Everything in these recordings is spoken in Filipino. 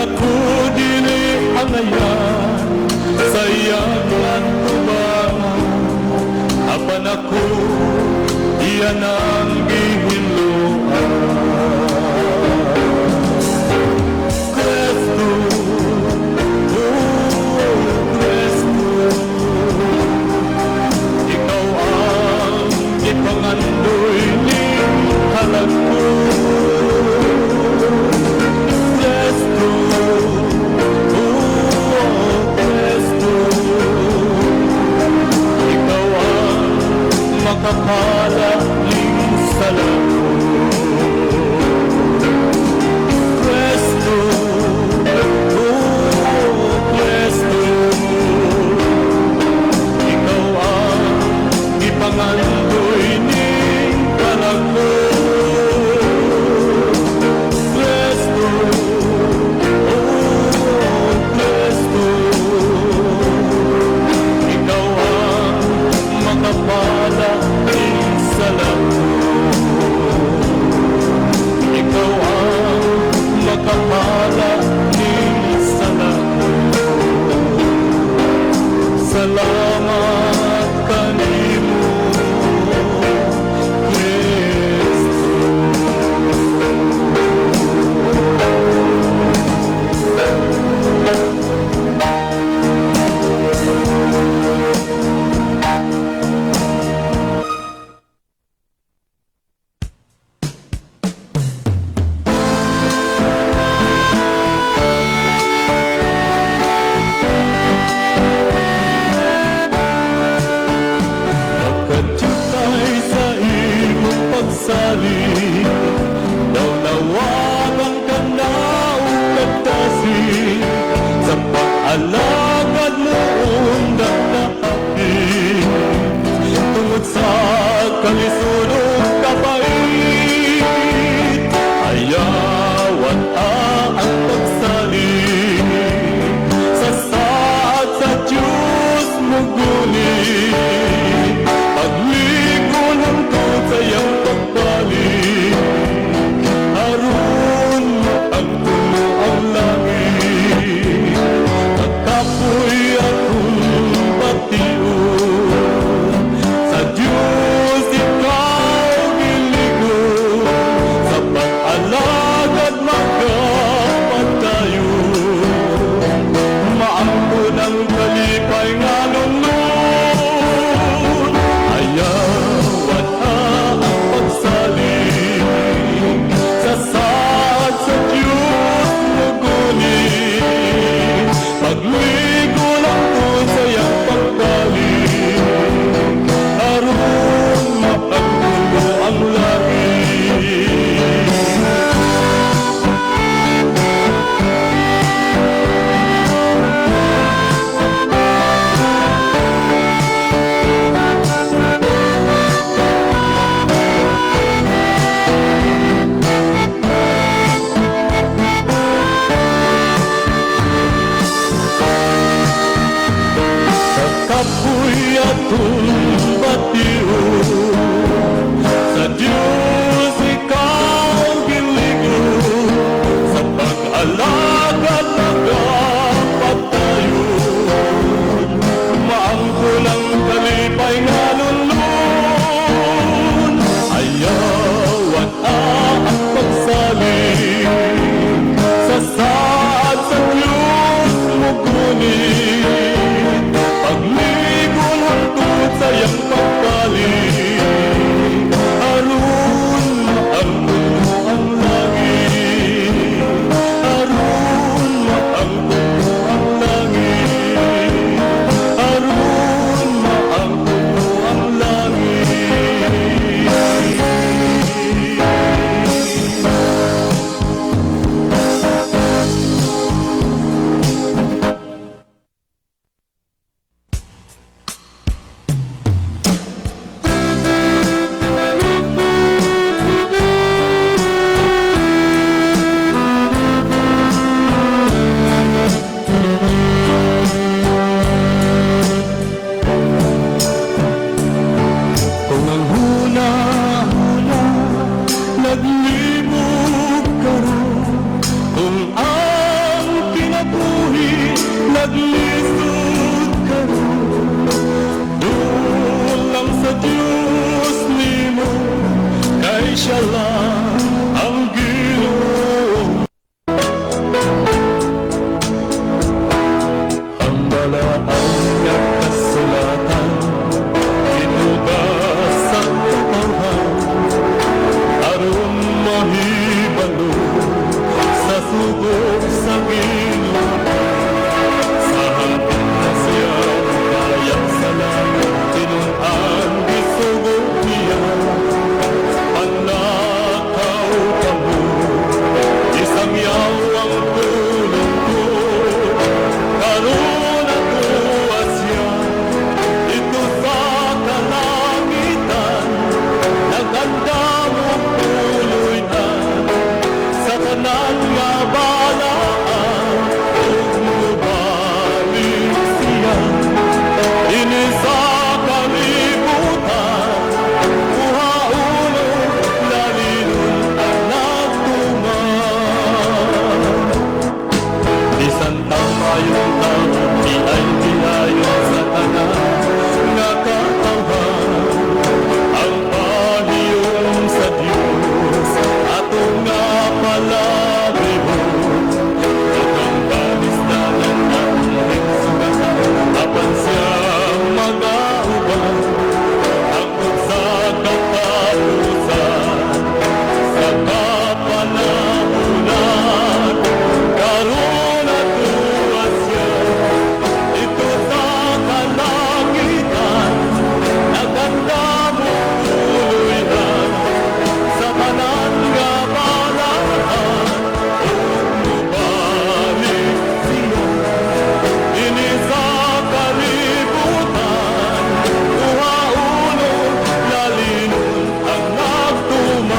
ako dili hangayan sa iyang tubangan. Apan ako iyan ang gihinluan. Cristo, Cristo, ikaw ang ipangandoy ni halag ko. Cristo, Cristo, ikaw ang makapalaling sa lahat. Cristo, Cristo, ikaw ang ipangandoy ni kalako. Cristo, Cristo, ikaw ang makapalaling sa lahat. Ikaw ang makapalaling sa lahat. Salamat kanimo, Kristo. Pagkatiyukay sa imong pagsali, daw nawagan ka na o katasi, sa pag-alagad mo undak na akin, tungod sa kalisunod kapait, ayawan ang pagsali, sa saad sa Diyos mo guni. Pagligo ng tod sa iyang pagbalik, aron ang tulo ang langit. Nagkapoy akong batiyon, sa Diyos ikaw giligo, sa pag-alagad magkapatayon. Maampo ng kalipay nga nunun, ayawan ang pagsaling, sa saad sa Diyos mo guni. Pagligo lang ko sa iyang pagbalik, aron mapagtulo ang langit. Sa kapoy atong batiyon, sa Diyos ikaw giligo, sa pag-alagad magkapatayon. Maangkol ang kalipay nga lulun, ayawan ang pagsaling, sa saad sa Diyos mo guni. Pagligo ng tod sa iyang pagbalik, aron ang tulo ang langit. Aron nga balaan ug mubalik siya dinhi sa kalibutan uhaulog lalinon ang nagtuman bisan tamayong tao di ay gilayon sa tanan nga katawhan ang pahiyom sa Dios ato nga palabihon ang kanisdanan ng higsugatan apan siya magauban ang sa katapusan sa kapanahunan karon ato siya ito sa kalangitan naganda mo tuloy na sa tanan nga balaan mubalik siya dinhi sa kalibutan uhaulog lalinon ang nagtuman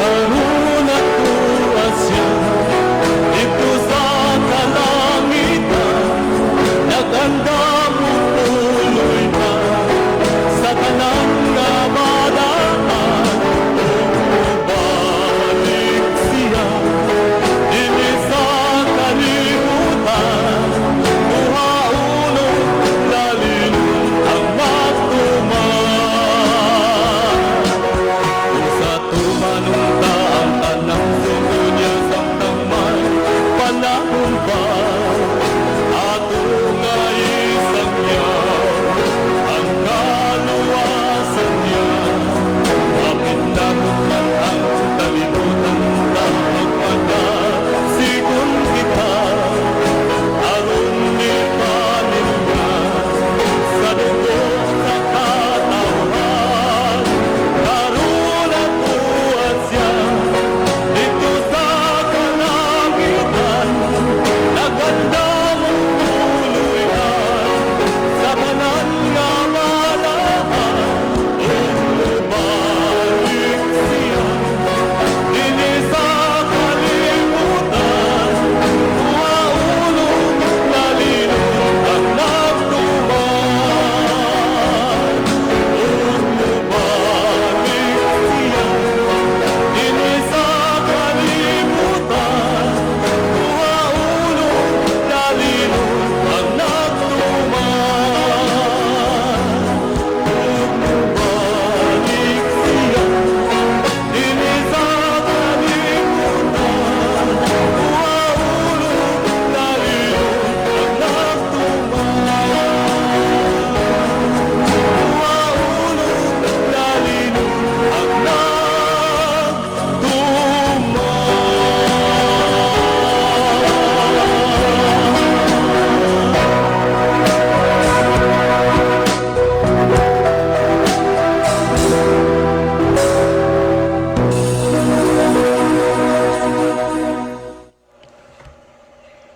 karon ato asya dito sa kalangitan naganda mo tuloy na sa tanan nga balaan mubalik siya dinhi sa kalibutan uhaulog lalinon ang magtuman sa tumanunta ang tanang sugo niya sa tamay panahon pa ato nga isang niya ang kaluwasan niya bakit nakutan ang kalimutan na magpagasigon kita aron ni paninga sa dugo sa katawhan karon ato asya dito sa kalangitan naganda mo tuloy na sa tanan nga balaan mubalik siya dinhi sa kalibutan uhaulog lalinon ang nagtuman mubalik siya dinhi sa kalibutan uhaulog lalinon ang nagtuman mubalik siya dinhi sa kalibutan uhaulog lalinon ang nagtuman uhaulog lalinon ang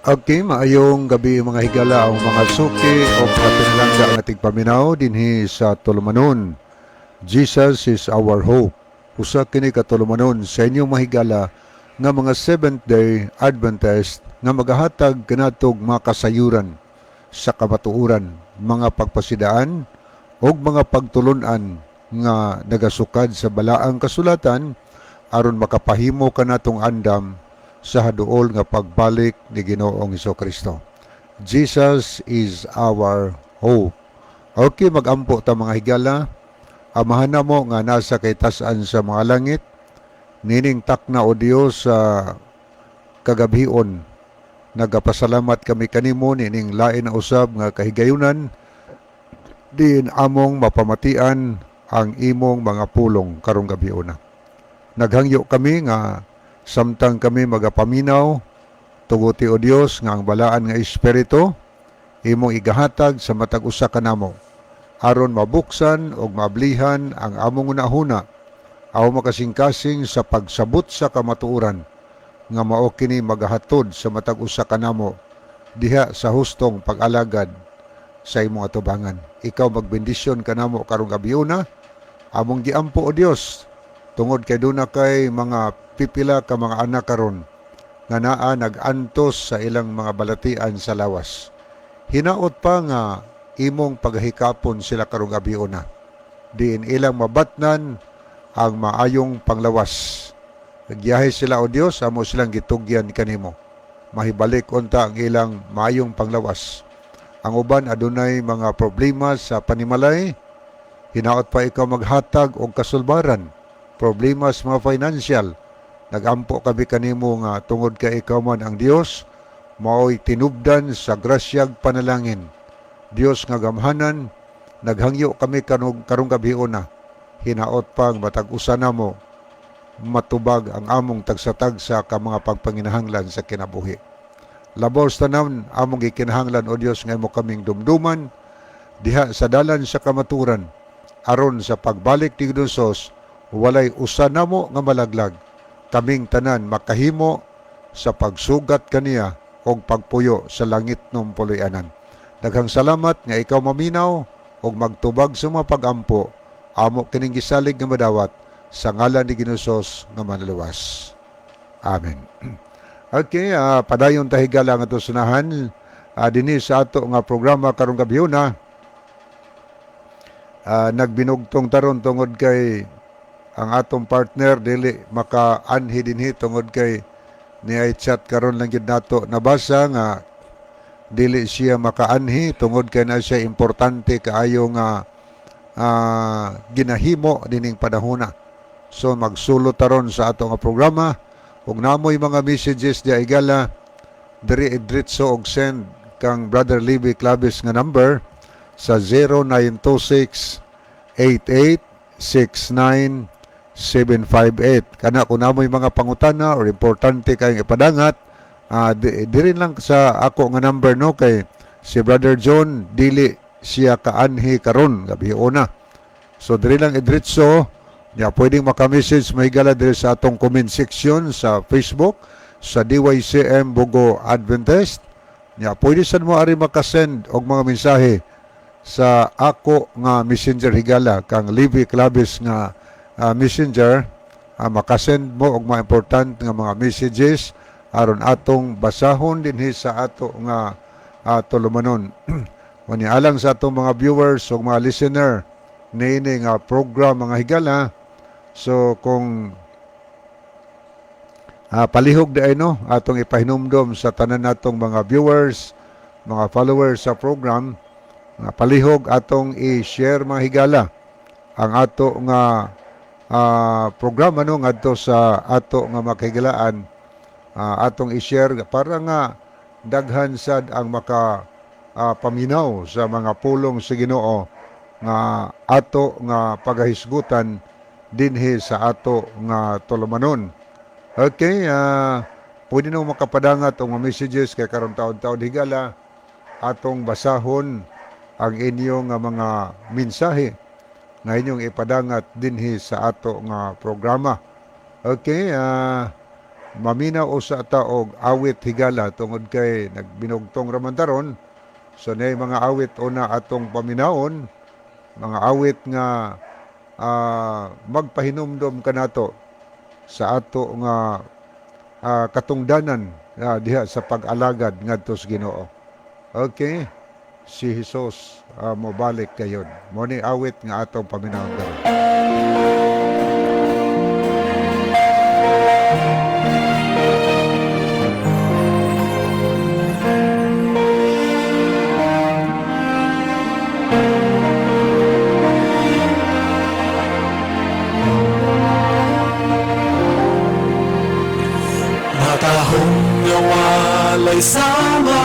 Okay, maayong gabi mga higala ang mga suki o katinalangga ang ating paminaw dinhi sa Tulumanon. Jesus is our hope. Usa kini ka Tulumanon sa inyong mahigala nga mga Seventh-day Adventist nga magahatag kanatog mga kasayuran sa kamatuoran, mga pagpasidaan o mga pagtulunan nga nagasukad sa balaang kasulatan aron makapahimo kanatong andam sa haduol nga pagbalik ni Ginoong Hesukristo. Jesus is our hope. Okay, magampo ta mga higala. Amahan na mo nga nasa kay tas-an sa mga langit. Nining takna o Dios sa kagabhion. Nagapasalamat kami kanimo nining lain na usab nga kahigayunan. Diin among mapamatian ang imong mga pulong karong gabhion na. Naghangyo kami nga samtang kami magapaminaw tuguti o Dios nga ang balaan nga espiritu imong igahatag sa matag usa kanamo aron mabuksan og maablihan ang among unahuna aw makasing-kasing sa pagsabot sa kamatuoran nga mao kini magahatod sa matag usa kanamo diha sa hustong pag-alagad sa imong atubangan. Ikaw magbendisyon kanamo karong gabiuna among giampo o Dios tungod kay duna kay mga pipila ka mga anak karon nga naa nag-antos sa ilang mga balatian sa lawas. Hinaot pa nga imong paghikapon sila karong gabiuna. Diin ilang mabatnan ang maayong panglawas. Nagyahe sila o Dios, amo silang gitugyan kanimo. Mahibalik unta ang ilang maayong panglawas. Ang uban adunay mga problema sa panimalay, hinaot pa ikaw maghatag og kasulbaran. Problema sa mga financial. Nagampo kami kanimo nga tungod kay ikaw man ang Dios, mao'y tinubdan sa grasyag panalangin. Dios nga gamhanan, naghangyo kami karong gabiuna. Hinaot pang matag-usa namo matubag ang among tagsatagsa ka mga pagpanginahanglan sa kinabuhi. Labor sa tanan among gikinahanglan o Dios nga mo kaming dumduman diha sa dalan sa kamaturan aron sa pagbalik ti Dios walay usa namo nga malaglag. Kaming tanan makahimo sa pagsugat kaniya o pagpuyo sa langit ng puloy-anan. Daghang salamat nga ikaw maminaw o magtubag sa mga pagampo, amo kining gisalig nga madawat sa ngalan ni Ginosos nga manluwas. Amen. Okay, padayon tahigala nga ito sunahan. Dinhi sa ato nga programa karong gabiuna, nagbinugtong taron tungod kay ang atong partner dili makaanhi dinhi tungod kay niay chat karon lang gid nato nabasa nga dili siya makaanhi tungod kay na siya importante kaayo nga ginahimo dining panahona. So magsulot taron sa ato nga programa ug namoy mga messages di igala diri idritso og send kang Brother Libby Clavis nga number sa 0926 8869 758. Kana kung namoy mga pangutana or importante kayong ipadangat, diri lang sa ako nga number no kay si Brother John dili siya kaanhi karon gabiuna. So diri lang idritso ya pwedeng maka-message mahigala diri sa atong comment section sa Facebook sa DYCM Bugo Adventist. Ya pwede sad mo ari maka-send og mga mensahe sa ako nga messenger higala kang Libby Clavis nga messenger, makasend mo og mga important nga mga messages aron atong basahon dinhi sa ato nga tulumanon. Manialang sa atong mga viewers ug mga listener niini nga program mga higala. So kung palihog di no atong ipahinumdom sa tanan natong mga viewers, mga followers sa program, palihog atong i-share mga higala ang ato nga programa no ngadto sa ato nga makahigalaan, atong i-share para nga daghan sad ang maka paminaw sa mga pulong sa Ginoo nga ato nga pagahisgutan dinhi sa ato nga tulumanon. Okay, pwede nang makapadangat og mga messages kay karon taon-taon higala atong basahon ang inyong mga mensahe nga inyong ipadangat dinhi sa ato nga programa. Okay, maminaw usa ta og awit higala tungod kay nagbinugtong ramantaron. So nay mga awit una atong paminawon, mga awit nga magpahinumdom kanato sa ato nga katungdanan diha sa pag-alagad ngadto sa Ginoo. Okay, si Jesus mobalik kayon. Mo ni awit nga atong paminawon karon. Matahong nga walay sama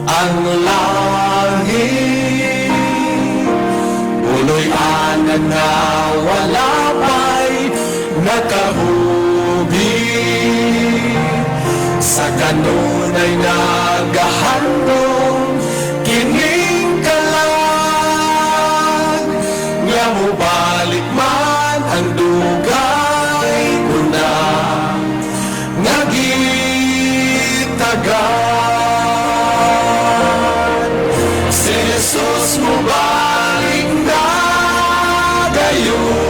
ang langit, uloy anan na wala pa'y nakahubi. kanunay nagahandom kining kalag nga mobalik man ang dugay ko na nga gitagan si Jesus mobalik na gayon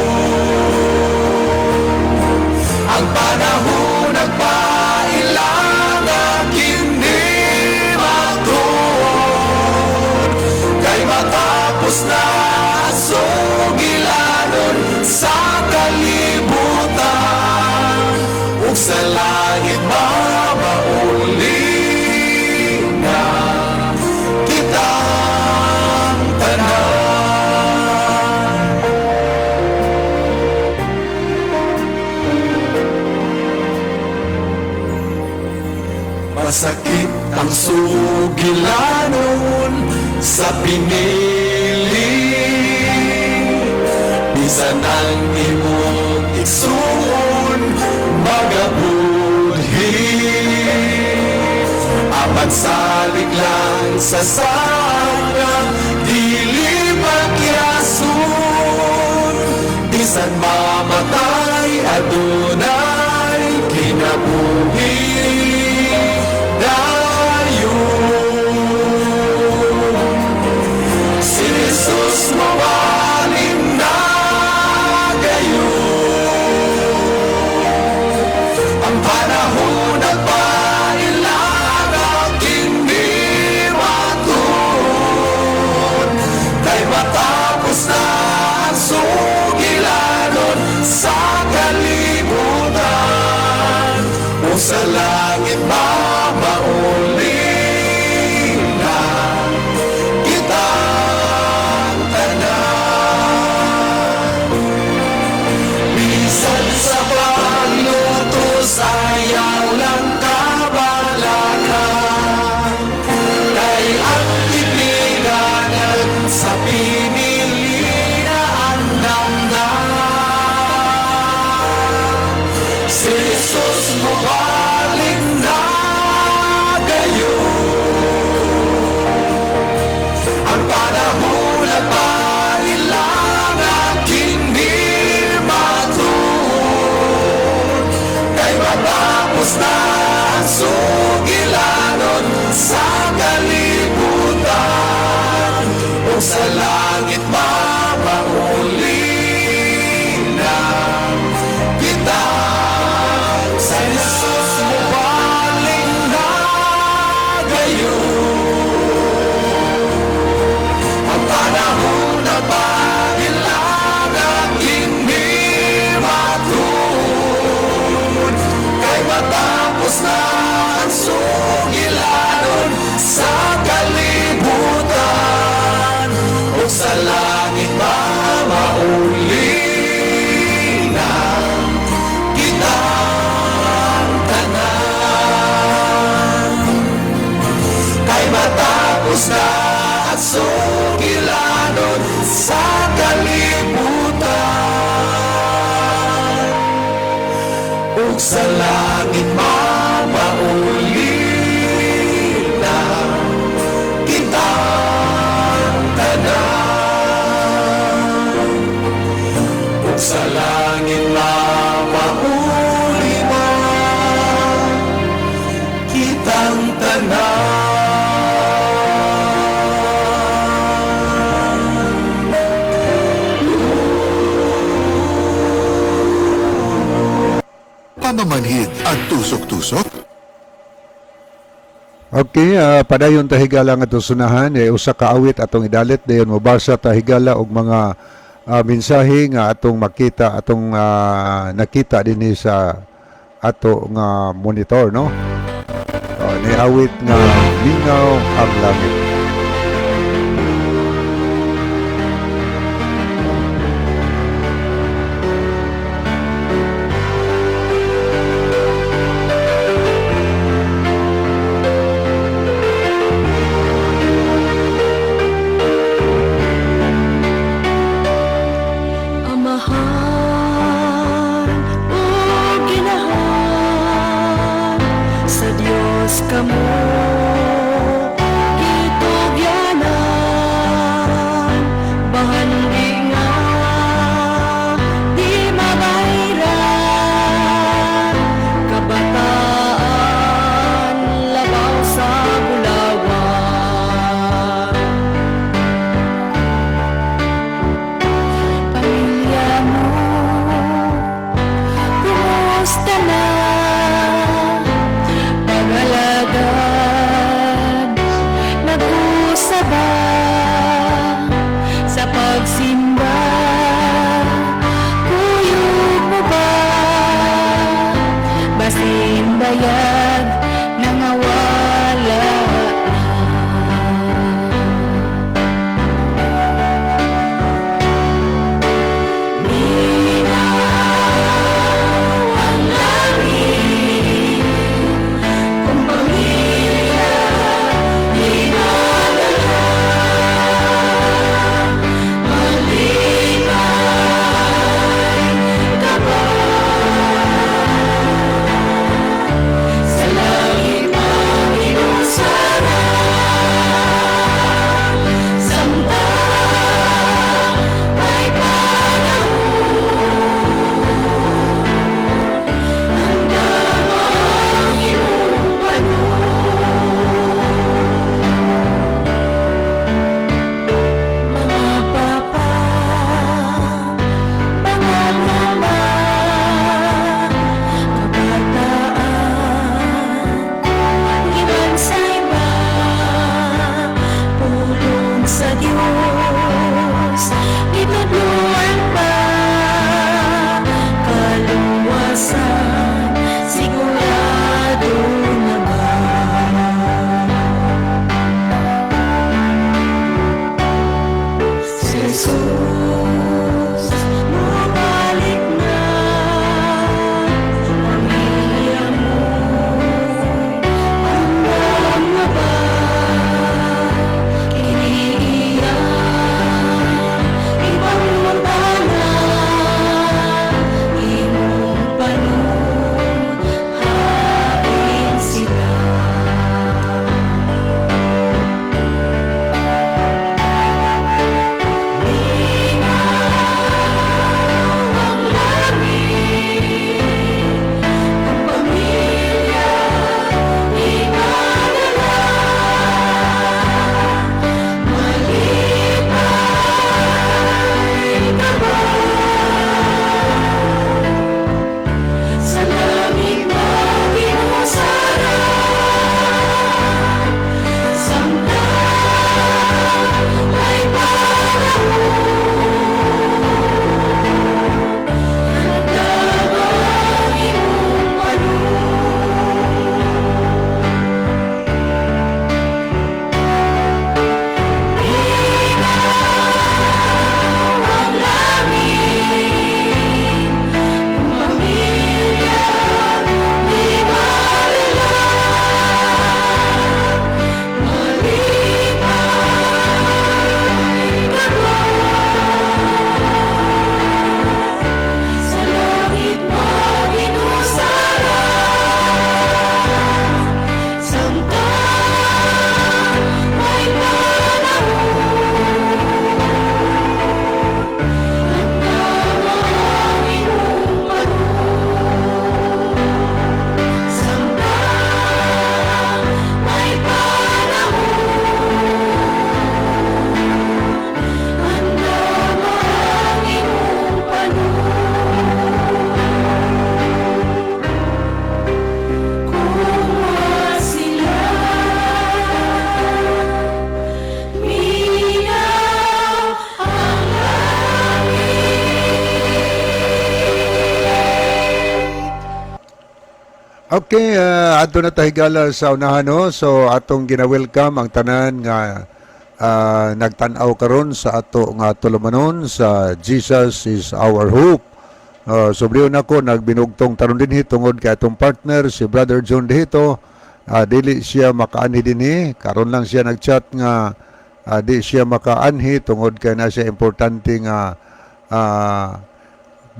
ang panahon nagpailang kini matuon kay matapos na sugilanon sa kalibutan ug sa langit mabauli na kitang tanan. Masakit ang sugilanon sa pinili bisan ang imong igsoon magabudhi apan salig lang sa sana dili magyason bisan mamatay adunay kinabuhi si Jesus mawaling na gayon ang panahon at pailang kini matuon kay matapos na ang sugilanon sa kalibutan o sa langit mabauli na kitang tanan. Bisan sa paglutos ayaw lang kabalakan kay ang ibiganan sa pinili na andam na si Jesus mabalik na gayon ang panahon at pailang kini matuon kay matapos na ang sugilanon sa kalibutan o sa langit mabauli na kitang sa Jesus mabaling na gayon ang panahon na pailang kini matuon kay matapos na ang sugilanon sa kalibutan o sa langit mabauli na kitang tanan kay matapos na ang sugilanon sa kalibutan ug sa langit mabauli na kitang tanan ug sa langit mabauli na kitang tanan. Pamamanhid at tusok-tusok. Okay, padayon tahigala nga sunahan usa ka awit atong idalit dayon mobasa tahigala og mga mensahe nga atong makita atong nakita dinhi sa ato nga monitor no. Ni awit nga Lingaw ang Langit. Amahan o ginahal sa Diyos Diyos kamo gitugyanan, bahandi nga di mabayran, kabataan labaw sa bulawan. Pamilya mo, kumusta na? Pag-alagad, nag-usa ba sa pagsimba? Kuyog mo ba? Basin bayag, nangawala sa Diyos, itutulungan pa, kaluwasan, sigurado naman. Si Jesus, bumalik na, pamilya mo, hanggang na ba? Okay, adto na tayo higala sa unahan, no? So atong gina-welcome ang tanan nga nagtan-aw karon sa ato nga tulumanon sa Jesus is our hope. Sobriyo na ko nagbinugtong taron dinhi tungod kay atong partner si Brother John Dehito. Dili siya makaanhi dinhi, karon lang siya nagchat nga di siya makaanhi tungod kay na siya importante nga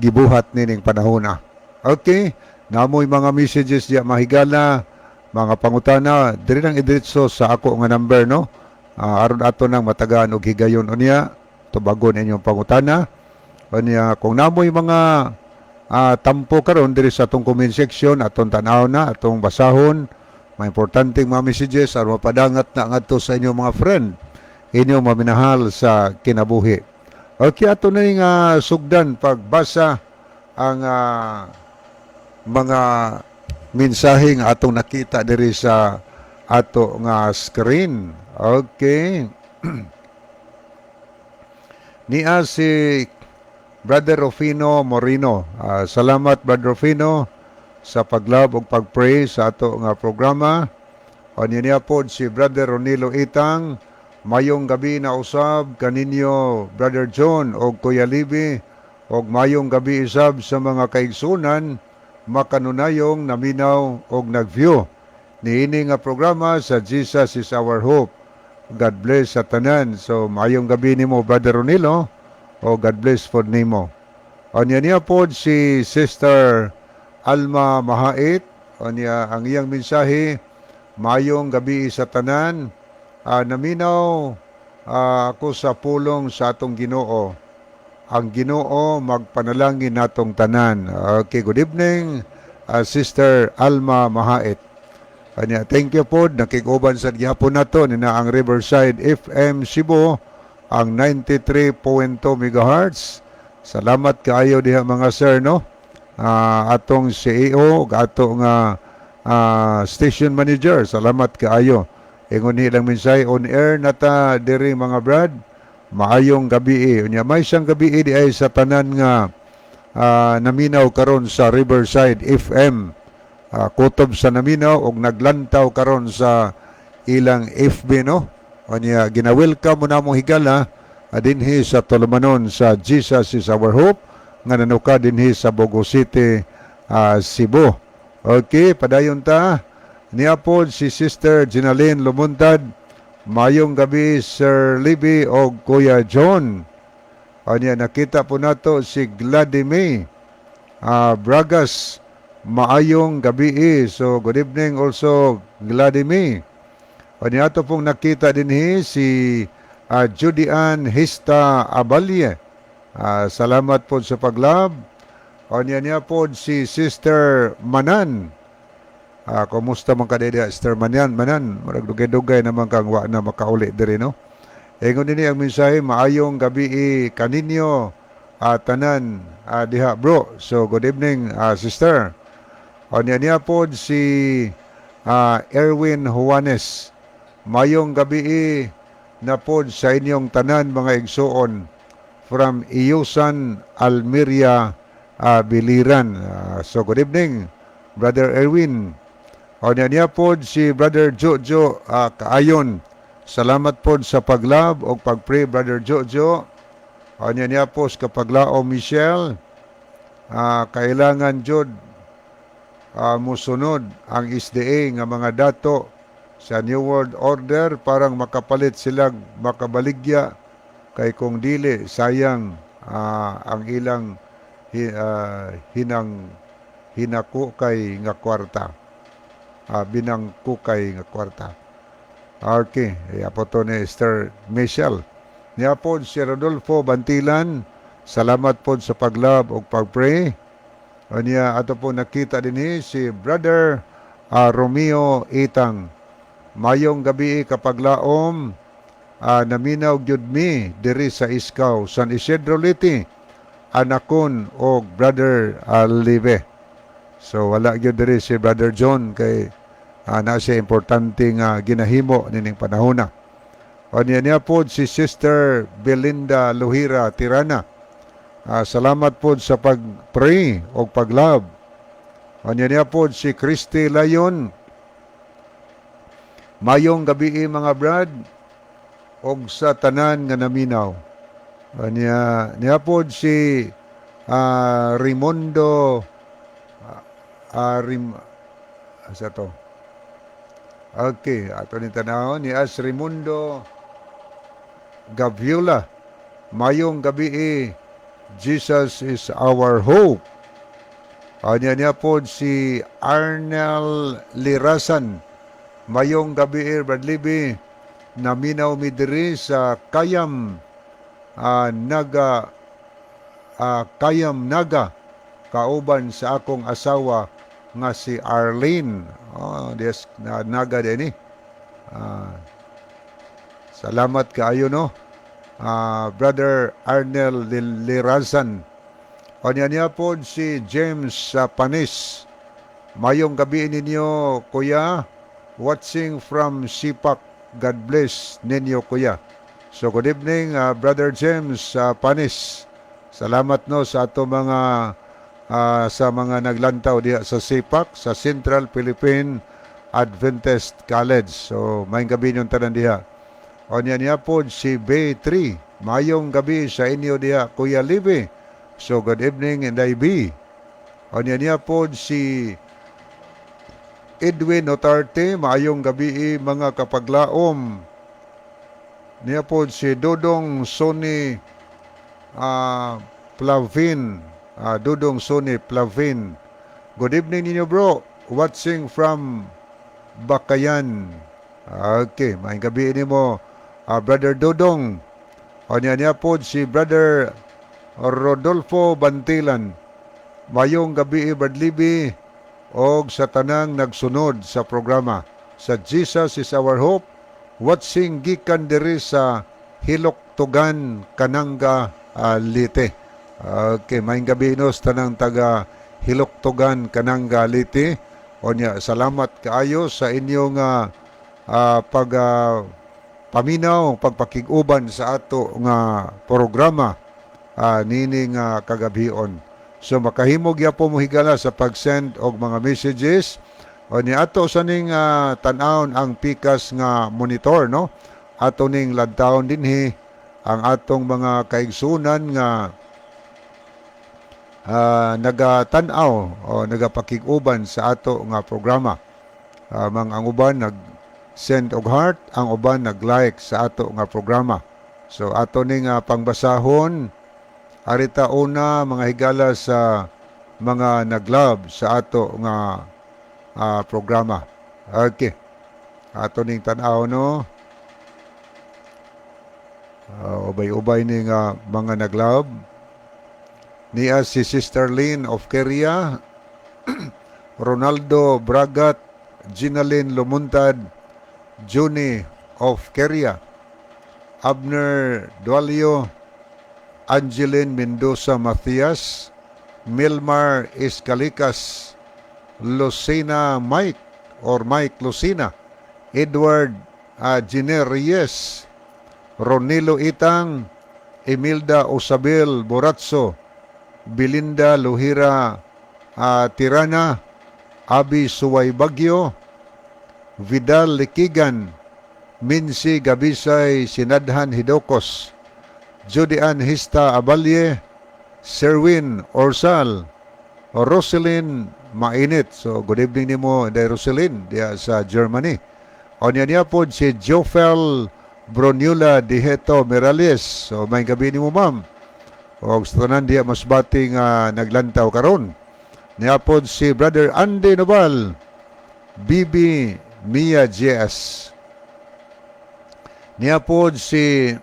gibuhat nining panahon na. Okay, namoy mga messages diya mahigala mga pangutana diri nang idiretso sa ako nga number, no. Aron ato nang matagaan og higayon unya tubagon inyong pangutana. Unya kung namoy mga tampo karon diri sa atong comment section, atong tan-aw na, atong basahon mga importanteng mga messages aron mapadangat na ngadto sa inyong mga friend inyong maminahal sa kinabuhi. Okay, ato na nga sugdan pagbasa ang mga mensahe nga atong nakita diri sa ato nga screen. Okay. Niya si Brother Rufino Moreno. Salamat Brother Rufino sa paglab ug pagpray sa ato nga programa. O niya po si Brother Ronilo Itang. Mayong gabi na usab kaninyo Brother John o Kuya Libby, o mayong gabi isab sa mga kaigsunan makanunayong naminaw og nagview niini nga programa sa Jesus is Our Hope. God bless sa tanan. So mayong gabi nimo Brother Ronilo, o God bless for nimo. O niya po si Sister Alma Mahait, o niya ang iyang mensahe, mayong gabi sa tanan. Naminaw ako sa pulong sa atong Ginoo. Ang Ginoo magpanalangin natong tanan. Okay, good evening, Sister Alma Mahait. Thank you po. Nakikuban sa gihapon nato ni na ang Riverside FM Cebu, ang 93.2 MHz. Salamat kaayo diha mga sir, no? Atong CEO, atong station manager. Salamat kaayo. Ingon nilang mensahe on air nata diri mga brad. Maayong gabi. Unya may isang gabi di ay sa tanan nga naminaw karon sa Riverside FM. Kutob sa naminaw og naglantaw karon sa ilang FB, no. Unya gina-welcome mo namong higala dinhi sa Tulumanon sa Jesus is Our Hope nga nanuka dinhi sa Bogo City, Cebu. Okay, padayon ta. Niya po si Sister Ginaline Lumuntad. Mayong gabi Sir Libby o Kuya John. Niya nakita po nato si Gladime Bragas. Maayong gabi. So good evening also Gladime. Niya to pong nakita din si Judy Ann Hista Abalye. Salamat po sa paglab. Niya po si Sister Manan. Kumusta man ka dede Sister Manan? Maragdugay-dugay naman kang wa na makauli diri, no? Ingon din ang mensahe, maayong gabi kaninyo tanan diha bro. So good evening sister. O niya po si Erwin Juanes. Mayong gabi na po sa inyong tanan mga igsuon from Iyusan, Almeria, Biliran. So good evening Brother Erwin. O niya po si Brother Jojo Kaayon. Salamat po sa paglab o pagpray Brother Jojo. O niya po sa kapaglao Michelle. Kailangan jud musunod ang SDA nga mga dato sa New World Order parang makapalit sila makabaligya kay kung dili sayang ang ilang hinakukay nga kwarta. Binangkukay nga kwarta. Okay, apo to ni Esther Michelle. Niya po si Rodolfo Bantilan. Salamat po sa paglab o pagpray. O niya ato po nakita din si Brother Romeo Itang. Mayong gabi kapaglaom. Naminaw gyud mi diri sa Iskaw, San Isidro Liti. Anakon o Brother Live. So wala gyud diri si Brother John kay na siya importante nga ginahimo nining panahon na. O niya po si Sister Belinda Luhira Tirana. Salamat po sa pag-pray o paglab. O niya po si Christy Layon. Mayong gabi mga brad og sa tanan nga naminaw. O niya po si Raimundo asa to? Okay, ato ni tanaw ni Raimundo Gaviola. Mayong gabi Jesus is our hope. Niya po si Arnel Lirasan. Mayong gabi, Brad Libby. Naminaw mi diri sa Kayam Naga kauban sa akong asawa nga si Arlene. Des Naga din salamat kaayo no. Brother Arnel Lirasan. Niya po si James Panis. Mayong gabi ninyo, kuya. Watching from Sipak. God bless ninyo, kuya. So, good evening, Brother James Panis. Salamat no sa ato mga sa mga naglantaw diya sa Sipak, sa Central Philippine Adventist College. So, mayong gabi niyong tanan diha. Niya po si Bay 3. Mayong gabi sa inyo diha, Kuya Libby. So, good evening, and I be. Niya po si Edwin Otarte. Maayong gabi, mga kapaglaom. Niya po si Dodong Sony Plavin. Dodong Sony Plavin. Good evening ninyo, bro. Watching from Bakayan. Okay, maayong gabi ni mo, Brother Dodong. Niya po si Brother Rodolfo Bantilan. Mayong gabi, Brad Libby, og sa tanang nagsunod sa programa sa Jesus is Our Hope, watching gikan diri sa Hiloktugan, Kananga, Leyte. Okay, mayong gabi no sa tanang taga Hiloktugan, Kananga, Leyte. Salamat kaayo sa inyong paminaw, pagpakiguban sa ato nga programa nining kagabion. So makahimog ya po mo higala sa pag-send og mga messages. Ni ato sa ning tan-awon ang pikas nga monitor no. Ato ning ladtawon dinhi ang atong mga kaigsunan nga nagatanaw o nagapakiguban sa ato nga programa. Ang uban nag-send og heart, ang uban nag-like sa ato nga programa. So ato ning pangbasahon arita una mga higala sa mga nag-love sa ato nga programa. Okay. Ato ning tan-aw no. Ubay-ubay ning mga nag-love. Niya si Sister Lynn of Keria, Ronaldo Bragat, Ginalyn Lumuntad, Juni of Keria, Abner Dualio, Angeline Mendoza Matias, Milmar Escalicas, Lucina Mike Lucina, Edward Giner Reyes, Ronilo Itang, Emilda Osabel Boratso, Belinda Luhira Tirana, Abi Suway Bagyo, Vidal Likigan, Minsi Gabisay Sinadhan Hidokos, Judian Hista Abalye, Serwin Orsal, Roselyn Mainit. So, good evening ni mo, Roselyn, diya sa Germany. Niya po si Jofel Brunula Diheto Mirales. So, may gabi ni mo, ma'am. O, sa tanan diya mas bating naglantaw karon. Niya po si Brother Andy Noval, Bibi Mia JS. Niya po si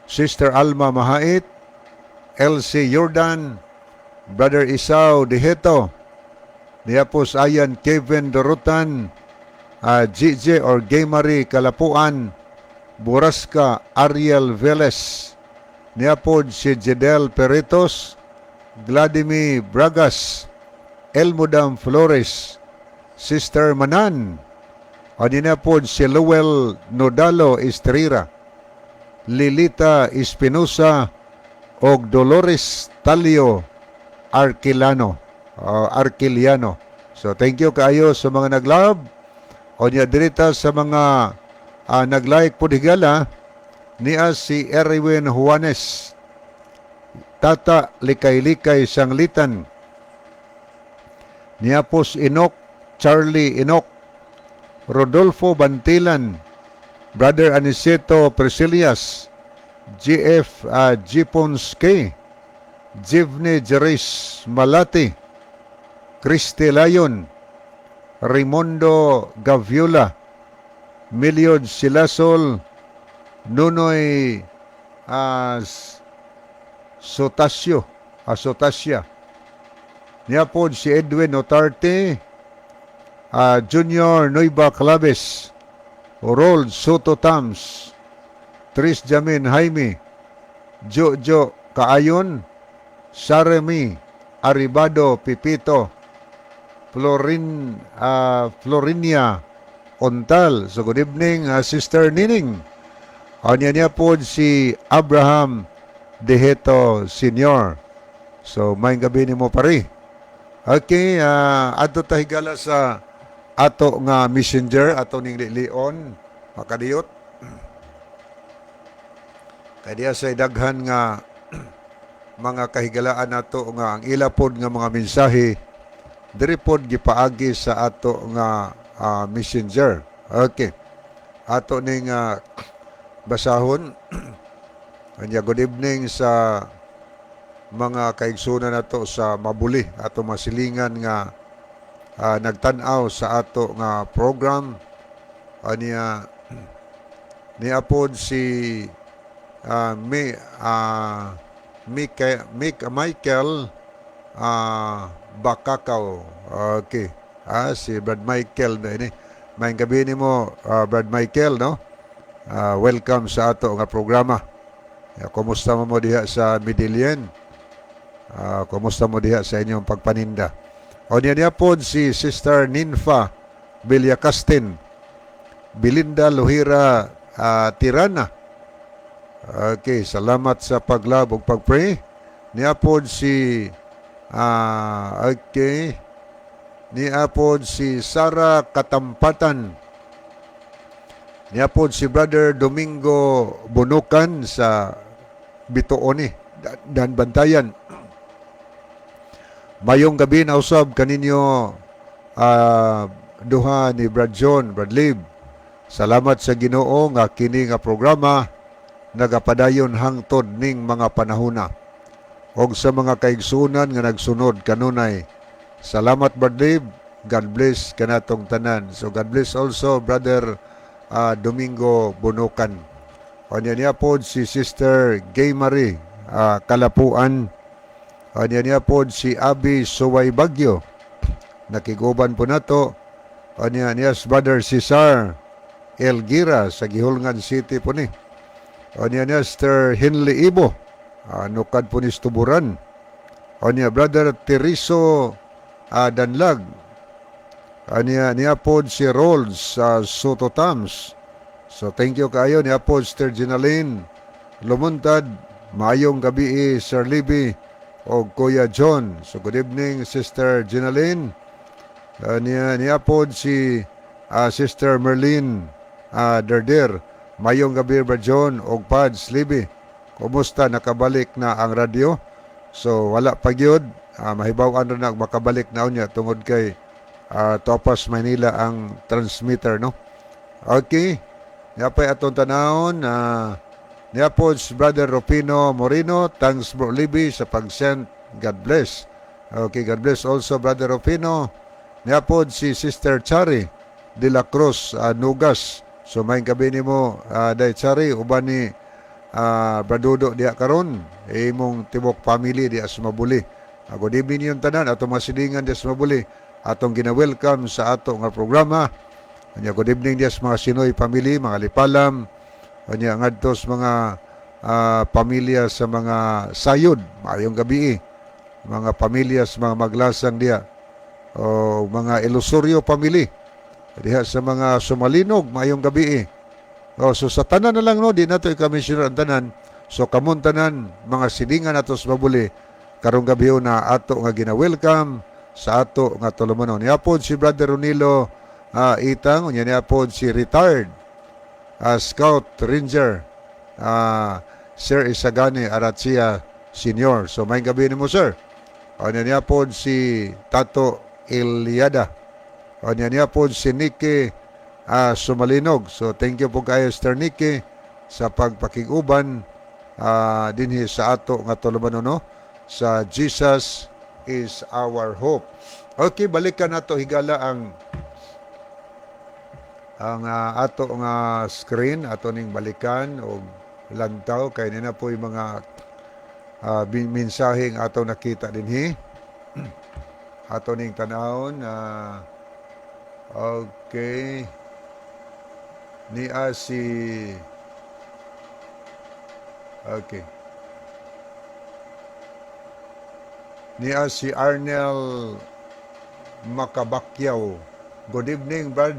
Sister Alma Mahait, LC Jordan, Brother Isao Diheto, Niapos Ayan Kevin Dorutan, GJ or Gaymari Kalapuan, Buraska Ariel Velez, Niapod si Jedel Peritos, Vladimir Bragas, Elmodam Flores, Sister Manan, o niapod si Lowell Nodalo Estrira, Lilita Espinosa og Dolores Talio Arquiliano. So thank you kaayo sa mga nag-love o niya dirita sa mga nag-like po higala niya si Erwin Juanes, Tata Likay-Likay Sanglitan, Niapos Inok, Charlie Inok, Rodolfo Bantilan, Brother Aniceto Presilias, GF Jipons K, Jivne Jeris Malati, Christy Layon, Raimundo Gaviola, Miliod Silasol, Nunoy Sotasya. Niya po si Edwin Otarte, Junior Noiba Claves, Rold Soto Tams, Tris Jamin Jaime, Jojo Kaayon, Saremi Aribado Pipito, Florinia Ontal. So good evening, Sister Nining. Niya po si Abraham Deheto Senior. So may gabi ni mo pare. Okay, ato tahigala sa ato nga messenger, ato ning Leon, makadiyot. Kaya sa daghan nga mga kahigalaan nato nga ang ilapod nga mga mensahe diri pod gipaagi sa ato nga messenger. Okay. Ato ning basahon. Kanya good evening sa mga kaigsunan nato sa Mabuli, ato masilingan nga nagtan-aw sa ato nga program. Niapod si Michael Bakakaw. Okay. Si Brad Michael na ini. May gabi ni mo, Brad Michael, no? Welcome sa ato nga programa. Kumusta mo diha sa Midillion? Kumusta mo diha sa inyong pagpaninda? O niya po si Sister Ninfa Bilyacastin, Belinda Lohira Tirana. Okay, salamat sa paglab ug pagpray. Niya po si niya po si Sara Katampatan. Niya po si Brother Domingo Bunukan sa Bitooni, Dan Bantayan. Mayong gabi na usab kaninyo duha ni Brad John, Brad Lib. Salamat sa Ginoo nga kini nga programa nagapadayon hangtod ning mga panahuna. Og sa mga kaigsunan nga nagsunod kanunay. Salamat Brad Lib. God bless kanatong tanan. So God bless also Brother Domingo Bunukan. O niya po si Sister Gay Marie Kalapuan. Niya po si Abi Suway Bagyo. Nakiguban po nato. Niya Brother Cesar Elgira sa Gihulngan City po ni. Niya Sister Hinley Ibo. Nukad po ni Stuburan. Niya Brother Teriso Danlag. Niya po si Rolls Soto Tams. So thank you kayo. Niya po Sister Ginaline Lumuntad. Maayong gabi Sir Libby o Kuya John. So good evening Sister Ginaline. Niya po si Sister Merlin Derder. Mayong gabi Brad John o Pads Libby. Kumusta? Nakabalik na ang radyo? So wala pa gyud. Mahibaw-an na makabalik na unya tungod kay Topas Manila ang transmitter, no? Okay. Niya pa atong tanawon niya po si Brother Rufino Moreno. Thanks Bro Libby sa pag-send. God bless. Okay, God bless also Brother Rufino. Niya po si Sister Chari de la Cruz Nugas. So may gabi ni mo Day Chari uban ni Bradudo diya karon. Imong tibok family diya sa Mabuli. Good evening yung tanan atong masilingan diya sa Mabuli. Atong gina-welcome sa ato nga programa. Good evening diya sa mga Sinoy family, mga Lipalam. Ngadto sa mga pamilya sa mga Sayod, mayong gabi mga pamilya sa mga Maglasang diya o mga Ilosorio family diha sa mga Sumalinog, mayong gabi so sa tanan na lang no, di nato i-commissioner ang tanan. So kamon tanan mga silingan nato sa Mabuli karong gabi na ato nga gina-welcome sa ato nga tulumanon. Niapod si Brother Ronilo Itang, niapod si retired Scout Ranger Sir Isagani Aratzia Senior. So may gabi ni mo sir. Niya po si Tato Iliada. Niya po si Nicky Sumalinog. So thank you po kayo Sir Nicky sa pagpakiguban dinhi sa ato nga tulumanon, no? Sa Jesus is our hope. Okay, balikan nato higala ang ato nga screen ato ning balikan og lantaw kay nina po yung mga mensaheng ato nakita dinhi. Ato ning tanawon okay. Niya si okay. Niya si Arnel Makabakyaw. Good evening, Brad.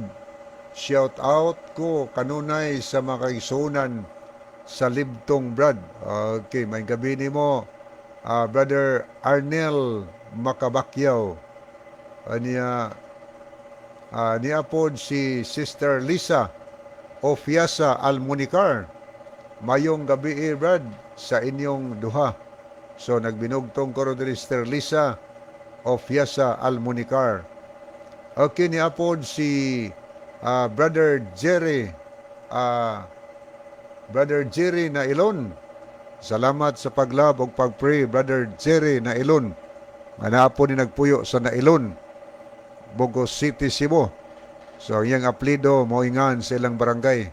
Shout out ko kanunay sa mga kaigsunan sa Libtong, Brad. Okay, may gabi ni mo, Brother Arnel Makabakyaw. Niya po si Sister Lisa Ofiasa Almunicar. Mayong gabi, Brad, sa inyong duha. So, nagbinugtong ko rin Sister Lisa Ofiasa Almunicar. Okay, niya po si Brother Jerry na Ilon. Salamat sa paglab o pagpray, Brother Jerry na Ilon. Nga po ni nagpuyo sa Nailon, Bogos City, Cebu. So, yung aplido mo ingan sa ilang barangay.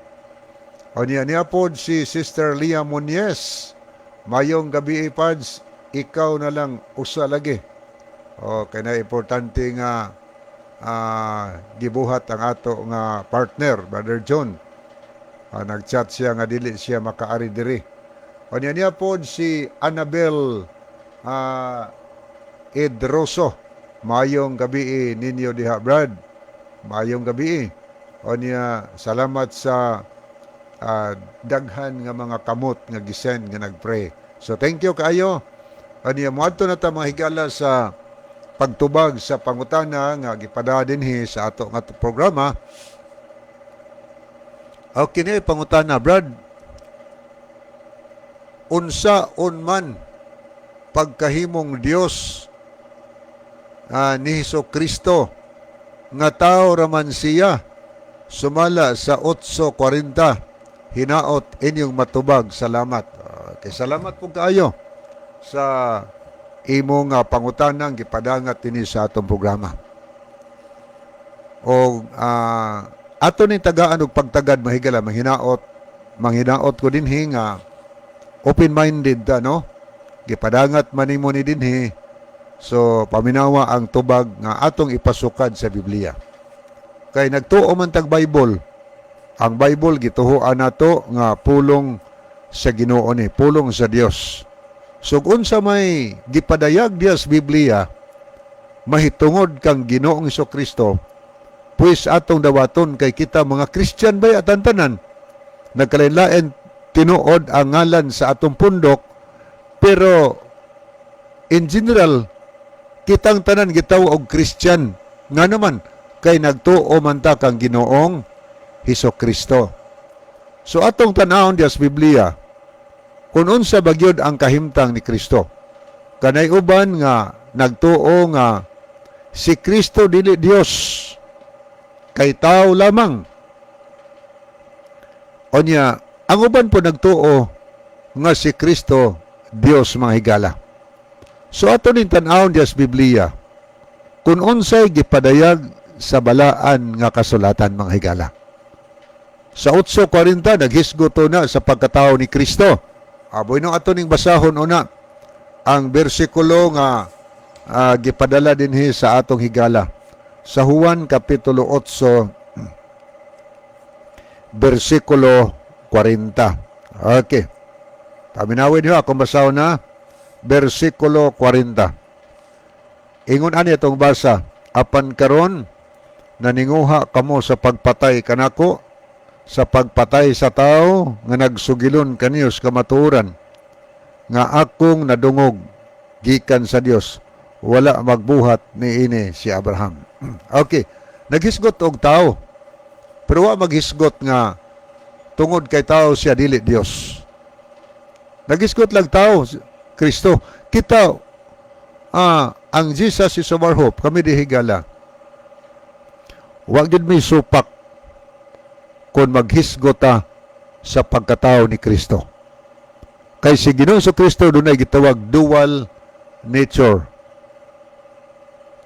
O niya po si Sister Lia Muñez. Mayong gabi, Pads, ikaw na lang usa lagi. O, kaya na importante nga gibuhat ang ato nga partner, Brother John. Nag-chat siya nga dili siya makaari diri. O niya po si Annabel Edroso. Mayong gabi ninyo diha, Brad. Mayong gabi. O niya, salamat sa daghan nga mga kamot nga gisend nga nagpray. So thank you kaayo. O niya, muadto na ta mga higala sa pagtubag sa pangutana nga gipada dinhi sa ato nga programa. Okay ni pangutana, Brad. Unsa unman pagkahimong Dios ni Hesukristo nga tao raman siya, sumala sa 8:40 hinaot inyong matubag. Salamat. Okay, salamat po kaayo sa imong pangutanang gipadangat dinhi sa atong programa. O ato ning tagaan og pagtagad mahigala manghinaot ko dinhi nga open-minded ta, no? Gipadangat man nimo ni dinhi. So paminawa ang tubag nga atong ipasukad sa Biblia. Kay nagtuo man tag Bible. Ang Bible gituhoan nato nga pulong sa Ginoo ni, pulong sa Dios. So kung sa may gipadayag diya sa Biblia, mahitungod kang Ginoong Hesukristo, pues atong dawaton kay kita mga Christian bay at tanan. Nagkalain-lain tinuod ang ngalan sa atong pundok, pero in general, kitang tanan gitaw og Christian. Nga naman, kay nagtuo man ta kang Ginoong Hesukristo. So atong tanawon diya sa Biblia, kung unsa bagyod ang kahimtang ni Kristo. Kanay uban nga nagtuo nga si Kristo dili Dios, kay tao lamang. Onya, ang uban po nagtuo nga si Kristo Dios mga higala. So ato ning tan-awon diya sa Biblia, kung unsay gipadayag sa balaan nga kasulatan mga higala. Sa 8:40 naghisgoto na sa pagkatao ni Kristo. Aboy nung ato ning basahon una ang bersikulo nga gipadala dinhi sa atong higala. Sa Juan Kapitulo 8, bersikulo 40. Okay. Paminawin niyo akong basahon na bersikulo 40. Ingon ani itong basa, apan karon naninguha kamo sa pagpatay kanako, sa pagpatay sa tao nga nagsugilon kaniyos kamatuoran, nga akong nadungog gikan sa Dios, wala magbuhat ni ini si Abraham. Okay, naghisgot og tao, pero wa maghisgot nga tungod kay tao siya dili Dios. Naghisgot lang tao, Kristo. Kita ang Jesus is our hope. Kami dihigala. Wa gid may supak kung maghisgota sa pagkatao ni Kristo. Kay si Ginoong Kristo dunay gitawag dual nature.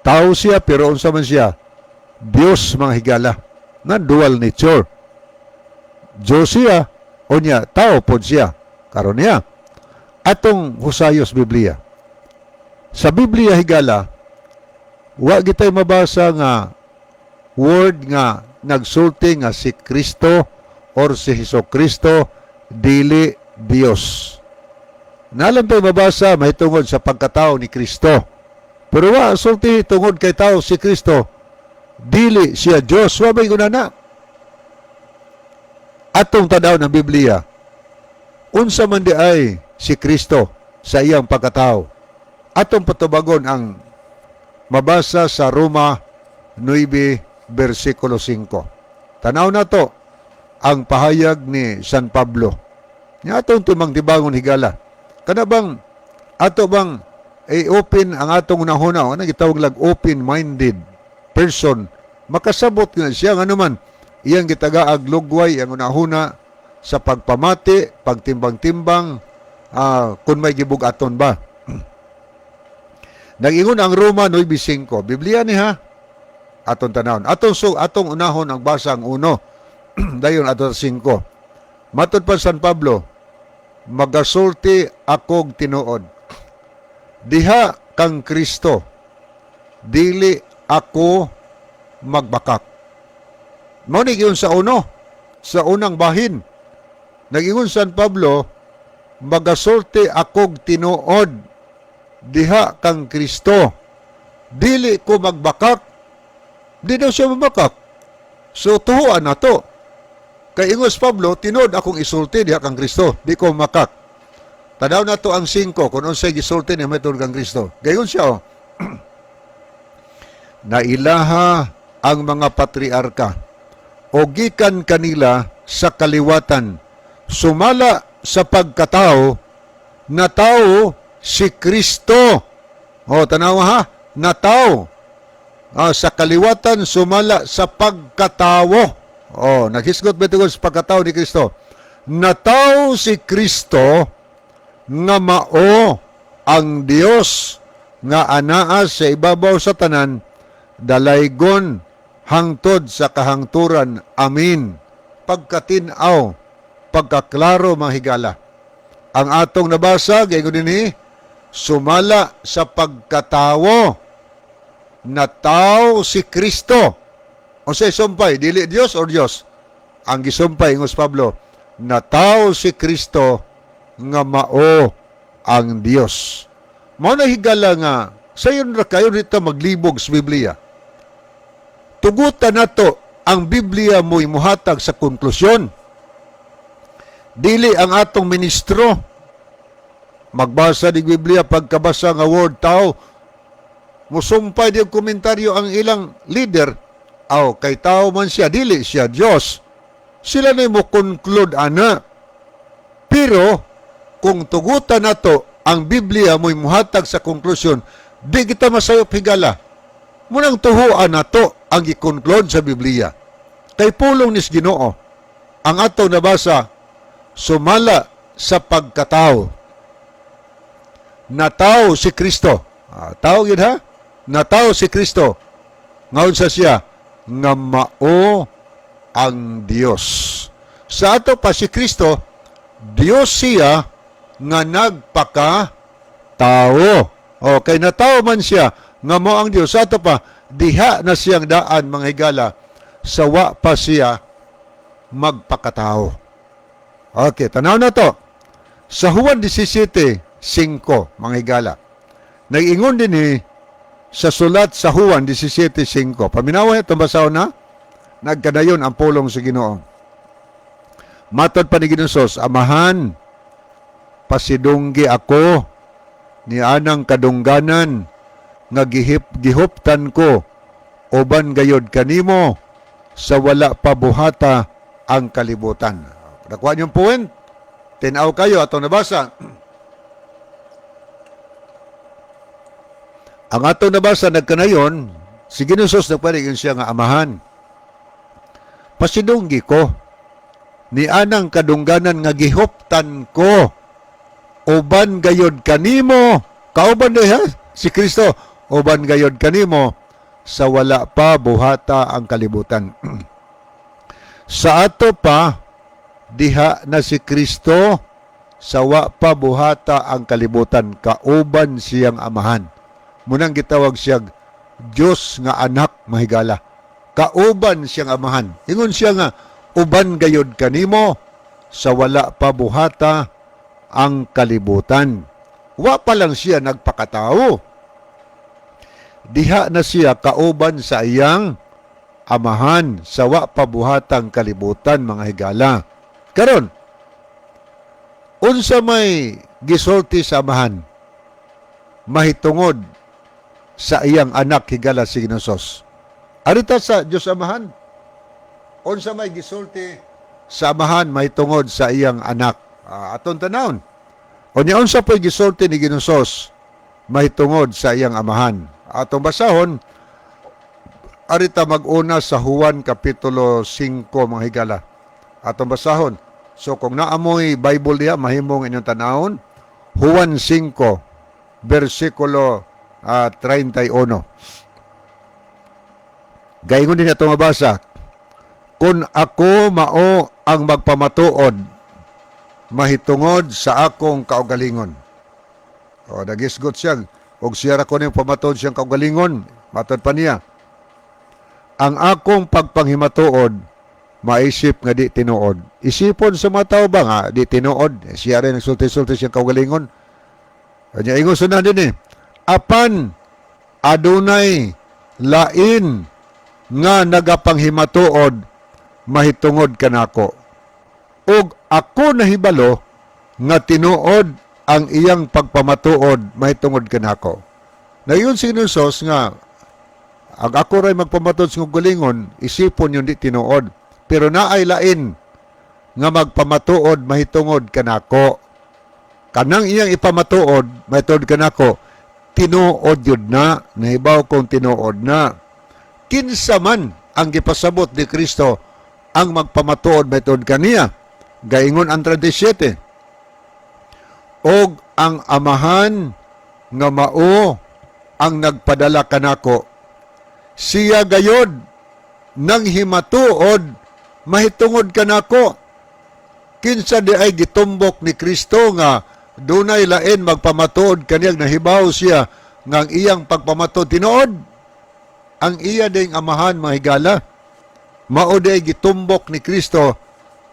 Tao siya pero unsa man siya? Dios mga higala. Na dual nature. Diyos siya, o niya, tao po siya. Karon niya. Atong husayos Biblia. Sa Biblia higala, wa gitay mabasa nga word nga nagsulti nga si Kristo or si Hesus Kristo dili Dios. Nalang tayo mabasa may tungod sa pagkatao ni Kristo. Pero wa sulti tungod kay tao si Kristo dili siya Dios. Wa may gunana. Atong tanaw ng Biblia, unsa man di ay si Kristo sa iyang pagkatao. Atong patubagon ang mabasa sa Roma 9 versikulo 5. Tanaw na to ang pahayag ni San Pablo. Nga atong tumang tibangon higala. Kanabang ato bang open ang atong unahuna, ano gitawag lag open-minded person, makasabot nga siya nga naman iyang gitagaag lugway ang unahuna sa pagpamati, pagtimbang-timbang, kung may gibug-aton ba. Nag-ingon ang Roma 9:5. Biblia ni ha? Atong tanawon. Atong unahon ang basa ang 1. Dayon atong 5. Matod pa San Pablo, magasulti akog tinuod. Diha kang Kristo, dili ako magbakak. Mao ni giyon sa unang bahin. Nag-ingon San Pablo, magasulti akog tinuod. Diha kang Kristo, dili ko magbakak. Di daw siya magbakak. So tuhuan na to. Kay ingos Pablo, tinod akong isulti diha kang Kristo, di ko makak. Tanaw na to ang 5 kung unsay gisulti ni metod kang Kristo. Gayon siya Nailaha ang mga patriarka o gikan kanila sa kaliwatan, sumala sa pagkatao na tao si Kristo. Tanaw ha, na tao sa kaliwatan sumala sa pagkatao. Naghisgot ba ito sa pagkatao ni Kristo? Na tao si Kristo nga mao ang Dios nga anaa sa ibabaw sa tanan, dalaygon hangtod sa kahangturan. Amin. Pagkatinaw, pagkaklaro mga higala. Ang atong nabasa, gayon din sumala sa pagkatawo na tao si Kristo. O sa isumpay, dili Dios or Dios? Ang gisumpay, ingos Pablo, na tao si Kristo nga mao ang Dios. Mao na higala nga, sayon ra kayo dito maglibog sa Biblia. Tugutan nato ang Biblia mo imuhatag sa konklusyon. Dili ang atong ministro magbasa di Biblia pagkabasa nga word tao musumpay di komentaryo ang ilang leader kay tao man siya dili siya Dios. Sila na mo conclude ana. Pero kung tugutan nato ang Biblia mo imuhatag sa konklusyon, di kita masayop higala. Munang tuhuan nato ang i-conclude sa Biblia. Kay pulong nis Ginoo ang ato nabasa, sumala sa pagkatao na tao si Kristo. Tao yun ha? Na tao si Kristo. Ngayon sa siya, nga mao ang Dios. Sa ato pa si Kristo, Dios siya nga nagpaka-tao. Kay na tao man siya, nga mao ang Dios. Sa ato pa, diha na siyang daan mga higala, sa wa pa siya magpakatao. Okay, tanaw na to. Sa Juan 17:5, mga higala. Nag-ingon din sa sulat sa Juan 17:5. Paminawa itong basaw na, nagkadayon ang pulong sa Ginoo. Matod pa ni Ginosos, Amahan, pasidunggi ako ni anang kadungganan nga gihuptan ko uban gayod kanimo sa wala pa buhata ang kalibutan. Nakuha niyong point? Tinaw kayo atong nabasa. Ang atong nabasa nagkanayon, si Ginosos nagpaligin siya nga Amahan, pasidunggi ko ni anang kadungganan nga gihuptan ko uban gayod kanimo. Kauban ha? Si Kristo uban gayod kanimo sa wala pa buhata ang kalibutan. Sa ato pa diha na si Kristo sa wa pa buhata ang kalibutan, kauban siyang amahan. Munang gitawag siyang Diyos nga anak mahigala. Kauban siyang amahan. Ingon siya nga, uban gayod kanimo sa wala pa buhata ang kalibutan. Wa pa lang siya nagpakatao. Diha na siya kauban sa iyang amahan sa wa pa buhatang kalibutan, mga higala. Karon, unsa may gisulti sa amahan mahitungod sa iyang anak higala si Ginosos. Arita sa Diyos amahan, unsa may gisulti sa amahan mahitungod sa iyang anak. Aton tanawon. Unya unsa pay gisulti ni Ginosos mahitungod sa iyang amahan. Atong basahon, arita mag-una sa Juan Kapitulo 5, mga higala. Atong basahon. So kung naamoy Bible diya, mahimong inyong tanawon. Juan 5, versikulo 31. Gaingon din ito mabasa. Kung ako mao ang magpamatuod, mahitungod sa akong kaugalingon. O, nagisgot siya. Og siya ra ko niyang pamatuod siyang kaugalingon. Matod pa niya. Ang akong pagpanghimatuod, maisip nga di tinuod. Isipon sa mga tao ba nga, di tinuod. Siya rin nagsulti-sulti siyang kaugalingon. Kanya ingon sunan din apan adunay lain nga nagapanghimatuod mahitungod kanako. Ug ako nahibalo nga tinuod ang iyang pagpamatuod mahitungod kanako. Nayon si Ginosos nga ang ako ray magpamatuod sa gulingon, isipon yun di tinuod. Pero naay lain nga magpamatuod mahitungod kanako. Kanang iyang ipamatuod mahitungod kanako, tinuod yun na, nahibaw kong tinuod na. Kinsa man ang gipasabot ni Kristo ang magpamatuod mahitungod kaniya. Gaingon ang 37. Og ang amahan nga mao ang nagpadala kanako, siya gayod nang himatuod mahitungod kanako. Kinsa di ay gitumbok ni Kristo nga dunay lain magpamatuod kaniyang nahibaw siya nga ang iyang pagpamatuod tinuod. Ang iya ding amahan, mga higala, mao di ay gitumbok ni Kristo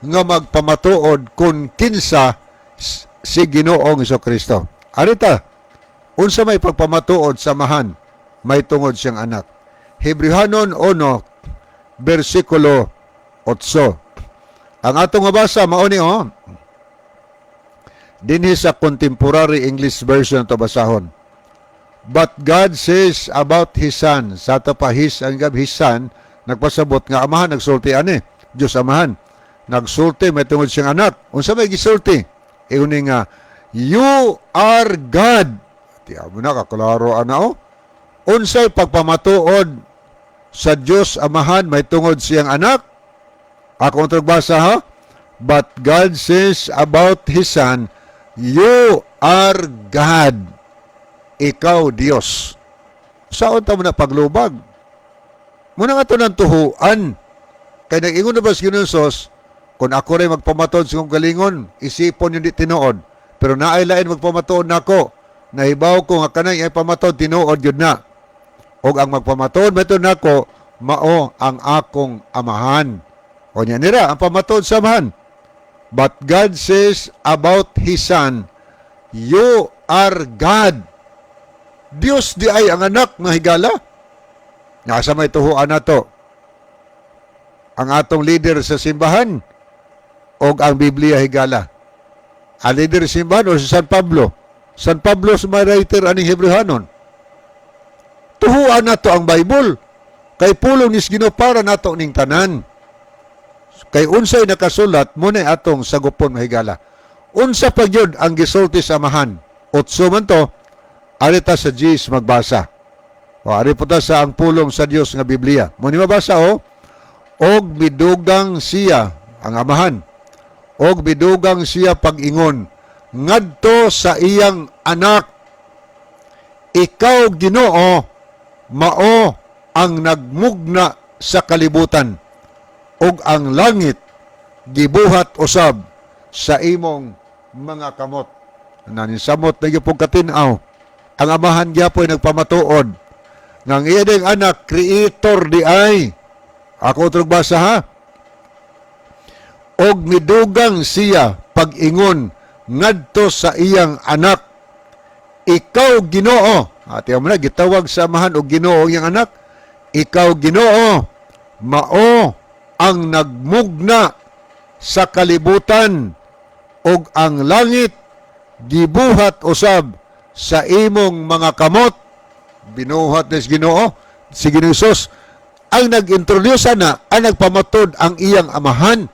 nga magpamatuod kung kinsa si Ginoong Jesucristo. Arita, unsa may pagpamatuod sa amahan, may tungod siyang anak. Hebrehanon 1, versikulo 8. Ang atong mabasa, mauni dinhi sa Contemporary English Version to basahon. But God says about His Son, sa ito pa His Son, nagpasabot nga amahan, nagsulti ani, Diyos amahan. Nagsulti, may tungod siyang anak. Unsa may gisulti? Iuning nga, you are God. Tiya mo na, kaklaro ana unsay pagpamatuod sa Diyos amahan, may tungod siyang anak? Akong tagbasa ha? But God says about His Son, you are God. Ikaw, Diyos. Saan ta mo na paglubag? Muna nga ito ng tuhuan. Kaya nag-ingon na ba si Ginosos, kung ako rin magpamatuod sa kong galingon, isipon yung di tinuod. Pero naaylain magpamatuod na ako. Nahibaw ko nga kanay ay pamatuod, tinuod yun na. O ang magpamatuod, matuod na ako, mao ang akong amahan. O niya nira, ang pamatuod sa amahan. But God says about His Son, you are God. Diyos di ay ang anak na higala. Nasa may tuhuan na to. Ang atong leader sa simbahan o ang Biblia higala. Ang leader sa simbahan o si San Pablo. San Pablo sa may writer aning Hebrehanon. Tuhuan na to ang Bible. Kay pulong nis ginopara na to ning tanan. Kay unsay nakasulat mo na atong sagupon mahigala. Unsa pa gyud ang gisulti sa amahan. Otso man to, arita sa G's magbasa. O ari po ta sa ang pulong sa Dios nga Biblia. Mo ni mabasa og midugang siya ang amahan. Og midugang siya pag-ingon ngadto sa iyang anak. ikaw Ginoo mao ang nagmugna sa kalibutan ug ang langit gibuhat usab sa imong mga kamot. Naninsamot na gyud katin-aw. Ang amahan gyapon nagpamatuod nga ang iya ding anak creator di ay. Ako utrog basa ha. Og midugang siya pag-ingon ngadto sa iyang anak, ikaw Ginoo. Ati mo na gitawag sa amahan og Ginoo iyang anak. Ikaw Ginoo mao ang nagmugna sa kalibutan ug ang langit gibuhat usab sa imong mga kamot. Binuhat ni Ginoo si Ginoong Hesus ang nag-introduce na ang nagpamatod ang iyang amahan.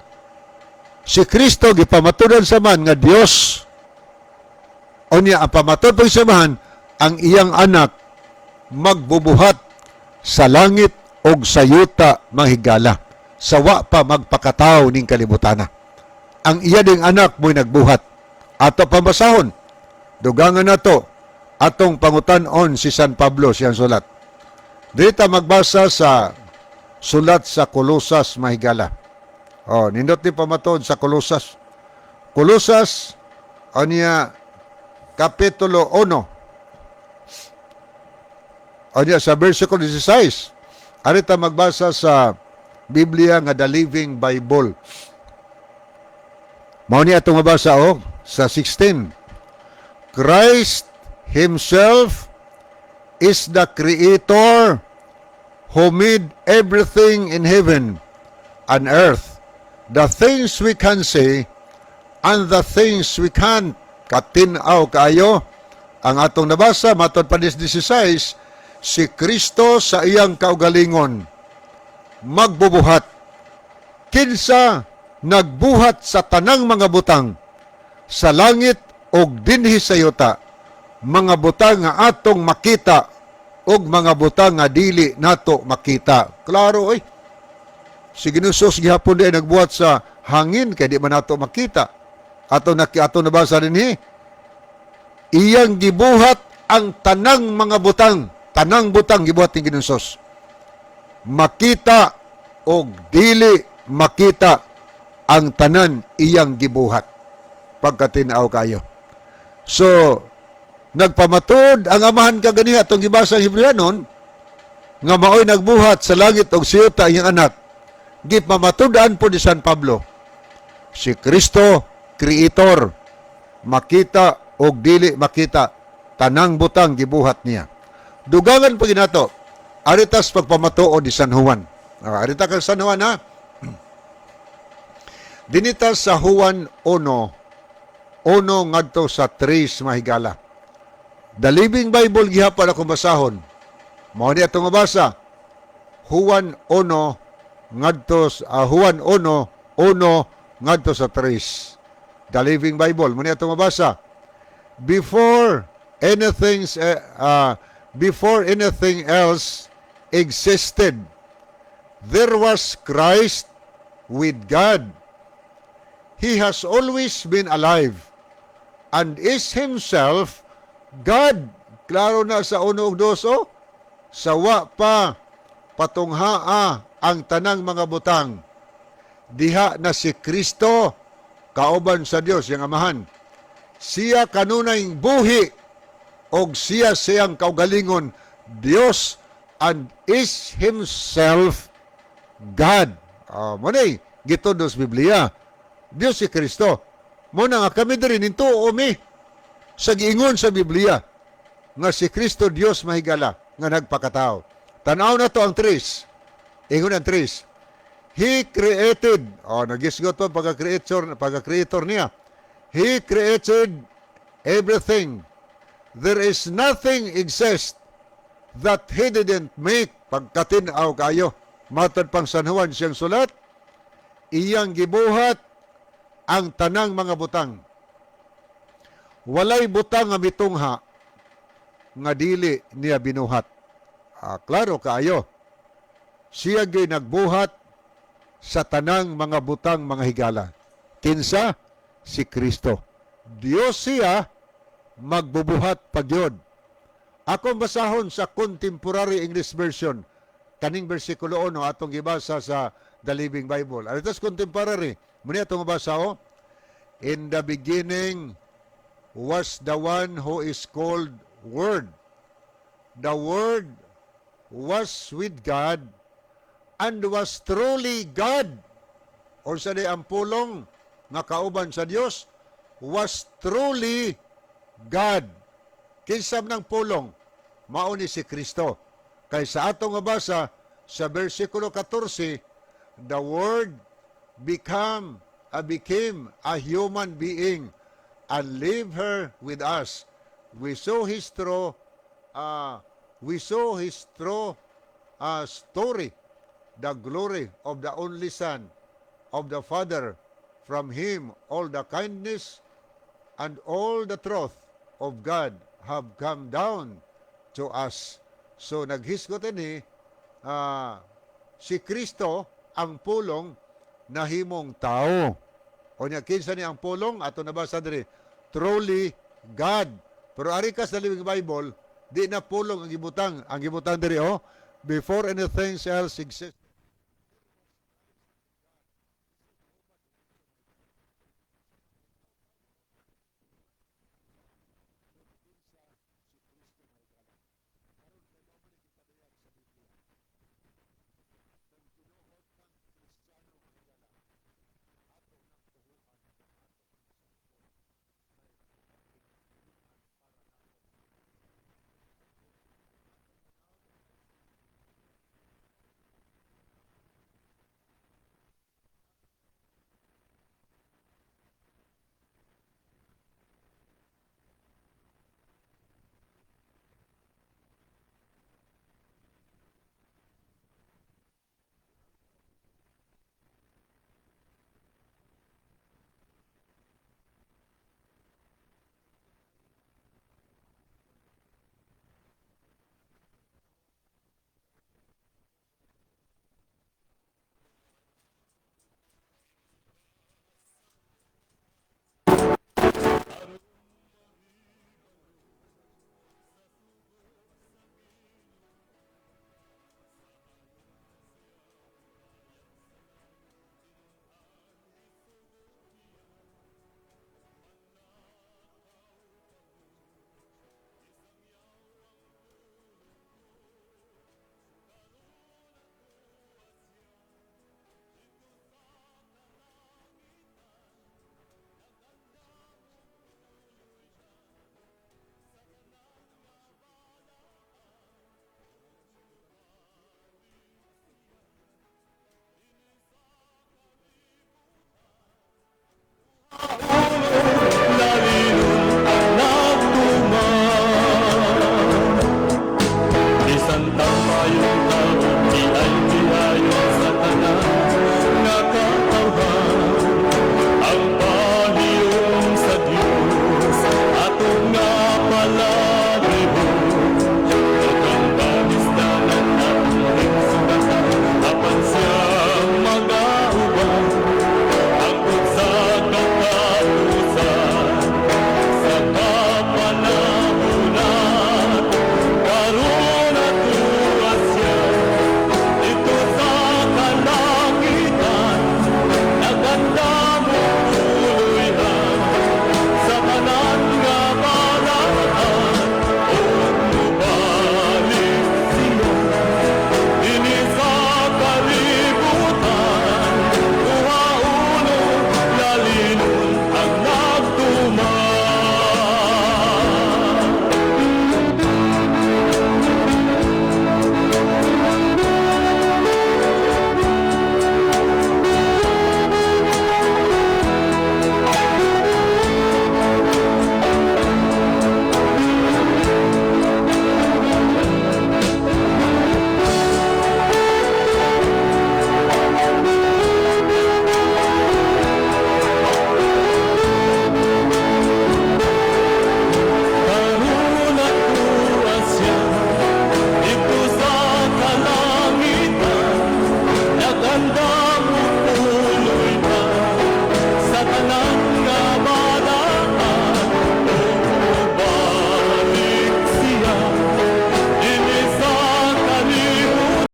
Si Kristo gipamatudan sa man nga Dios. O niya ang pamatod pag samahan ang iyang anak magbubuhat sa langit og sa yuta manghigala sa wa pa magpakataw ning kalibutana. Ang iya ding anak mo'y nagbuhat. Ato pambasahon, dugangan nato atong pangutan-on si San Pablo siyang sulat. Dito magbasa sa sulat sa Kolosas mahigala. Nindot ni pamatod sa Kolosas. Kolosas, niya Kapitulo 1. Niya sa versikulo 16. Arita magbasa sa Biblia nga The Living Bible. Mao niya itong mabasa sa 16. Christ Himself is the Creator who made everything in heaven and earth, the things we can see and the things we can't. Katinaw kayo ang atong nabasa matod pa 16, si Kristo sa iyang kaugalingon magbubuhat kinsa nagbuhat sa tanang mga butang sa langit og dinhi sa yuta, mga butang nga atong makita og mga butang nga dili nato makita. Klaro si Ginoong Hesus gihapon di nagbuhat sa hangin kay di man nato makita. Ato nabasa dinhi, iyang gibuhat ang tanang mga butang, tanang butang gibuhat ni Ginoong Hesus. Makita og dili makita ang tanan iyang gibuhat. Pagkatinaw kayo. So, nagpamatod ang amahan kagani atong gibasa ang Hebreanon nga maoy nagbuhat sa langit og siyota iyang anak. Gipamatudan po ni San Pablo. Si Kristo, Creator, makita og dili makita, tanang butang gibuhat niya. Dugangan pa ginato, aritas pagpamatuod ni San Juan. Arita kang San Juan ha. Dinita sa Juan 1 ngadto sa 3 mahigala. The Living Bible gihapon ako basahon. Mao ni atong mabasa. Juan 1 ngadto sa Juan 1 ngadto sa 3. The Living Bible. Mao ni atong mabasa. Before anything else existed, there was Christ with God. He has always been alive and is Himself God. Klaro na sa 1 ug 2, sa wa pa patunghaa ang tanang mga butang. Diha na si Kristo, kauban sa Dios, yang Amahan. Siya kanunay buhi og siya siyang kaugalingon Dios and is Himself God. Munay gitudos Biblia. Dios si Kristo. Muna nga kami din nintuo mi sa giingon sa Biblia nga si Kristo Dios mahigala nga nagpakatao. Tanaw na to ang 3. Ingon ang 3. He created, nagisgot to pagka-creator niya. He created everything. There is nothing exist that He didn't make. Pagkatinaw kayo. Matod pang San Juan siyang sulat, iyang gibuhat ang tanang mga butang. Walay butang nga mitungha nga dili niya binuhat. Klaro kaayo. Siya gyud nagbuhat sa tanang mga butang mga higala. Kinsa? Si Kristo. Dios siya magbubuhat pagyod. Akong basahon sa Contemporary English Version. Kaning bersikulo 1 atong gibasa sa The Living Bible. Aritos contemporary. Muna itong mabasa o. In the beginning was the one who is called Word. The Word was with God and was truly God. O sa di ang pulong nga kauban sa Dios was truly God. Kinsam ng pulong mao ni si Kristo. Kay sa atong mabasa sa bersikulo 14, the Word became a human being and live her with us. We saw his true story, the glory of the only Son of the Father. From him all the kindness and all the truth of God have come down to us. So naghisgot ni si Kristo ang pulong na himong tao. O niya kinsa ni ang pulong ato nabasa diri truly God. Pero ari ka sa Living Bible di na pulong ang gibutang diri before anything else exists.